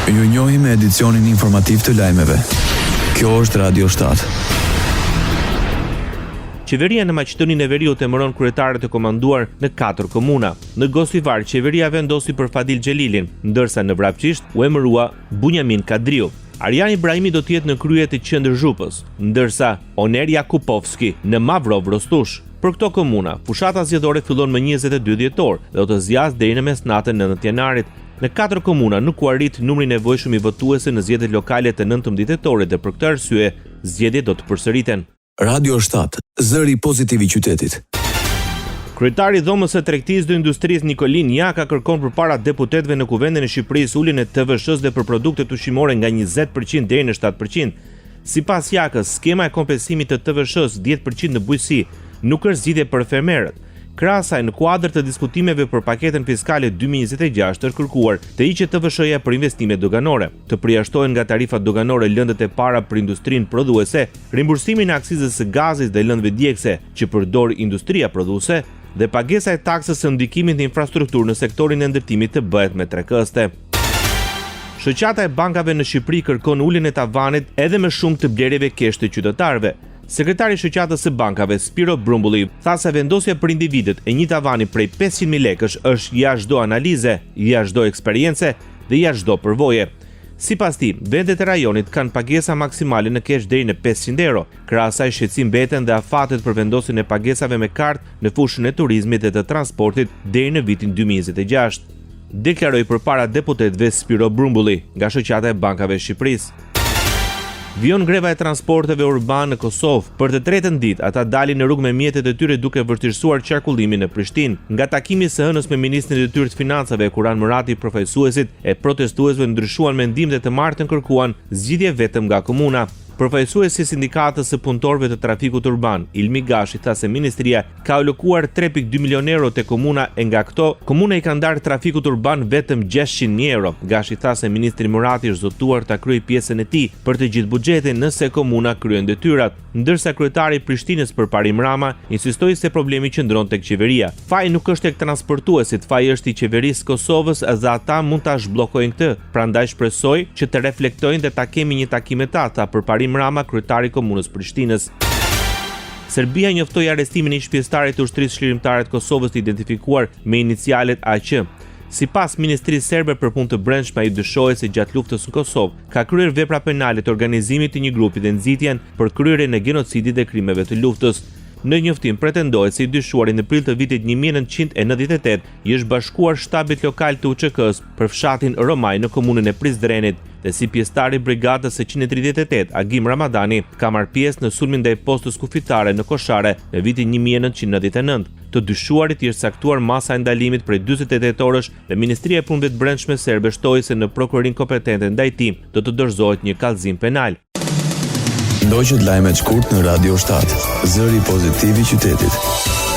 Ju njohim me edicionin informativ të lajmeve. Kjo është Radio 7. Qeveria në Maqedoninë e Veriut emëron kryetarët e komanduar në 4 komuna. Në Gosivar, qeveria vendosi për Fadil Xhelilin, ndërsa në Vrapçisht u emërua Bunjamin Kadriu. Arjan Ibrahimi do të jetë në krye të Qendër Zhupës, ndërsa Oner Jakupovski në Mavrov Rostush. Për këto komuna, fushata zgjedhore fillon më 22 dhjetor dhe do të zgjasë deri në mesnatën 9 janarit. Në 4 komuna nuk u arrit numri nevojshëm i votuesve në zgjedhjet lokale të 19 dhjetorit dhe për këtë arsye zgjedhjet do të përsëriten. Radio 7, zëri pozitiv i qytetit. Kryetari i Dhomës së Tregtisë dhe Industrisë Nikolin Jaka kërkon përpara deputetëve në Kuvendin e Shqipërisë uljen e TVSH-s dhe për produktet ushqimore nga 20% deri në 7%. Sipas Jakës, skema e kompensimit të TVSH-s 10% në bujqësi nuk është zgjidhje për fermerët. Krahas asaj, në kuadër të diskutimeve për paketën fiskale 2026 është kërkuar të hiqet TVSH-ja për investime doganore, të përjashtohen nga tarifat doganore lëndët e para për industrinë prodhuese, rimbursimin e aksizës së gazit dhe lëndëve djegëse që përdor industria prodhuese dhe pagesa e taksës së ndikimit në infrastrukturë në sektorin e ndërtimit të bëhet me 3 këste. Shoqata e bankave në Shqipëri kërkon uljen e tavanit edhe më shumë të blerjeve kesh të qytetarëve. Sekretari i shoqatës së bankave, Spiro Brumbulli, tha se vendosja për individët e një tavani prej 500.000 lekësh është jashtë çdo analize, jashtë çdo eksperiencë dhe jashtë çdo përvoje. Sipas tij, vendet e rajonit kanë pagesa maksimale në kesh deri në 500 euro. Krahas asaj, shqetësim mbeten dhe afatet për vendosjen e pagesave me kartë në fushën e turizmit dhe të transportit deri në vitin 2026. Deklaroi përpara deputetëve Spiro Brumbulli nga shoqata e bankave e Shqipërisë. Vion greva e transporteve urban në Kosovë. Për të tretën ditë, ata dalin në rrugë me mjetet e tyre duke vërtetësuar qarkullimin në Prishtinë. Nga takimi së hënës me ministrin e detyrë të financave Kuran Murati, përfaqësuesit e protestuesve ndryshuan mendimin dhe të martën kërkuan zgjidhje vetëm nga komuna. Përfaqësuesi i sindikatës së punëtorëve të trafikut urban, Ilmi Gashi, tha se ministria ka alokuar 3.2 milion euro te komuna e nga këto, komuna i ka ndarë trafikut urban vetëm 600.000 euro. Gashi tha se ministri Murati është zotuar ta kryejë pjesën e tij për të gjithë buxhetin nëse komuna kryen detyrat, ndërsa kryetari i Prishtinës Parim Rama insistoi se problemi qëndron tek qeveria. Faji nuk është tek transportuesit, faji është i qeverisë Kosovës dhe ata mund ta zhbllokojnë këtë. Prandaj shpresoj që të reflektojnë dhe ta kemi një takim me ta, tha Parim Rama, kryetari i komunës Prishtinës. Serbia njoftoi arrestimin e një pjesëtarit të ushtrisë çlirimtare të Kosovës të identifikuar me inicialet AQ. Sipas Ministrisë Serbe për Punë të Brendshme, ai dyshohet se gjatë luftës në Kosovë ka kryer vepra penale të organizimit të një grupi dhe nxitjen për kryerjen e genocidit dhe krimeve të luftës. Në njoftim pretendohet se i dyshuari në prill të vitit 1998 i është bashkuar shtabit lokal të UÇK-s për fshatin Romaj në komunën e Prizrenit dhe si pjesëtar i brigadës së 138 Agim Ramadani ka marrë pjesë në sulmin ndaj postës kufitare në Koshare në vitin 1999. Të dyshuarit i është saktuar masa e ndalimit prej 48 orësh dhe Ministria e Punëve të Brendshme serbe shtoi se në prokurorinë kompetente ndaj tij do të dorëzohet një kallëzim penal. Ndoqët lajmet shkurt në Radio 7, zëri pozitiv i qytetit.